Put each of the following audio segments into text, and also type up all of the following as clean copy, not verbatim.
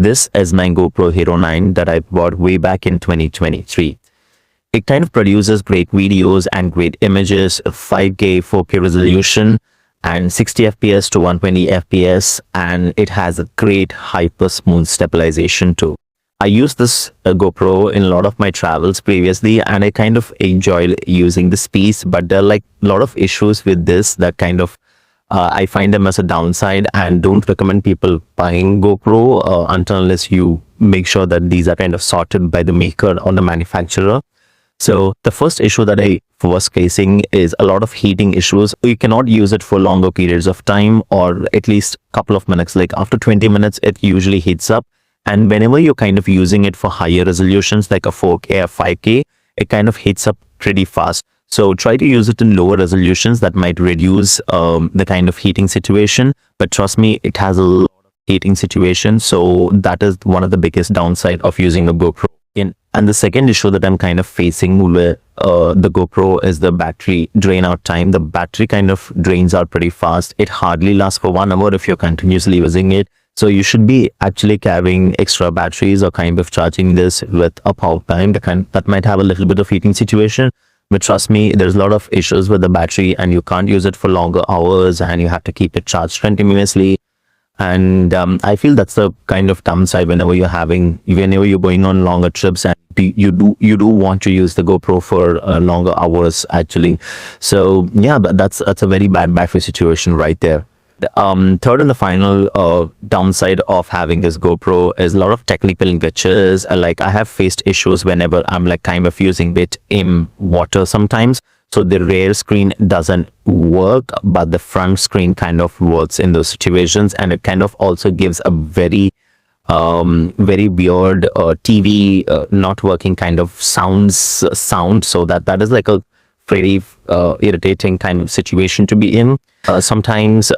This is my GoPro Hero 9 that I bought way back in 2023. It kind of produces great videos and great images, 5K, 4K resolution, and 60 FPS to 120 FPS, and it has a great hyper smooth stabilization too. I used this GoPro in a lot of my travels previously, and I kind of enjoyed using this piece, but there are like a lot of issues with this that kind of I find them as a downside, and don't recommend people buying GoPro until unless you make sure that these are kind of sorted by the maker or the manufacturer. So the first issue that I was facing is a lot of heating issues. You cannot use it for longer periods of time, or at least a couple of minutes. Like after 20 minutes, it usually heats up. And whenever you're kind of using it for higher resolutions, like a 4K or 5K, it kind of heats up pretty fast. So try to use it in lower resolutions. That might reduce the kind of heating situation. But trust me, it has a lot of heating situation. So that is one of the biggest downside of using a GoPro. And the second issue that I'm kind of facing with the GoPro is the battery drain out time. The battery kind of drains out pretty fast. It hardly lasts for 1 hour if you're continuously using it. So you should be actually carrying extra batteries or kind of charging this with a power bank that might have a little bit of heating situation. But trust me, there's a lot of issues with the battery, and you can't use it for longer hours, and you have to keep it charged continuously. And I feel that's the kind of downside whenever you're going on longer trips, and you do want to use the GoPro for longer hours actually. So yeah, but that's a very bad battery situation right there. Third and the final downside of having this GoPro is a lot of technical glitches. Like I have faced issues whenever I'm like kind of using it in water sometimes. So the rear screen doesn't work, but the front screen kind of works in those situations, and it kind of also gives a very weird TV not working kind of sound. So that is like a pretty irritating kind of situation to be in. Sometimes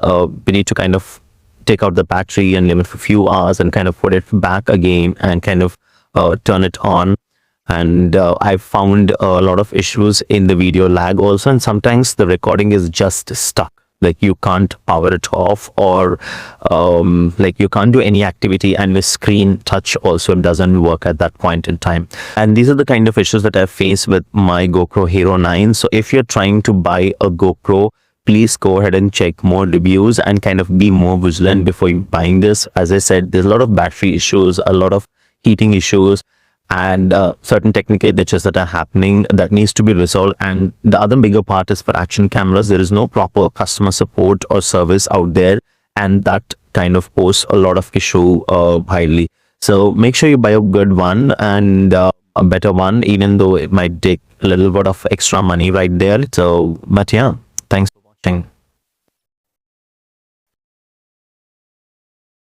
we need to kind of take out the battery and leave it for a few hours and kind of put it back again and kind of turn it on. And I've found a lot of issues in the video lag also, and sometimes the recording is just stuck. Like you can't power it off, or like you can't do any activity, and the screen touch also doesn't work at that point in time. And these are the kind of issues that I face with my GoPro Hero 9. So if you're trying to buy a GoPro, please go ahead and check more reviews and kind of be more vigilant before you buying this. As I said, there's a lot of battery issues, a lot of heating issues, and certain technical glitches that are happening that needs to be resolved. And the other bigger part is for action cameras. There is no proper customer support or service out there, and that kind of poses a lot of issue highly. So make sure you buy a good one and a better one, even though it might take a little bit of extra money right there. So but yeah, thanks for watching.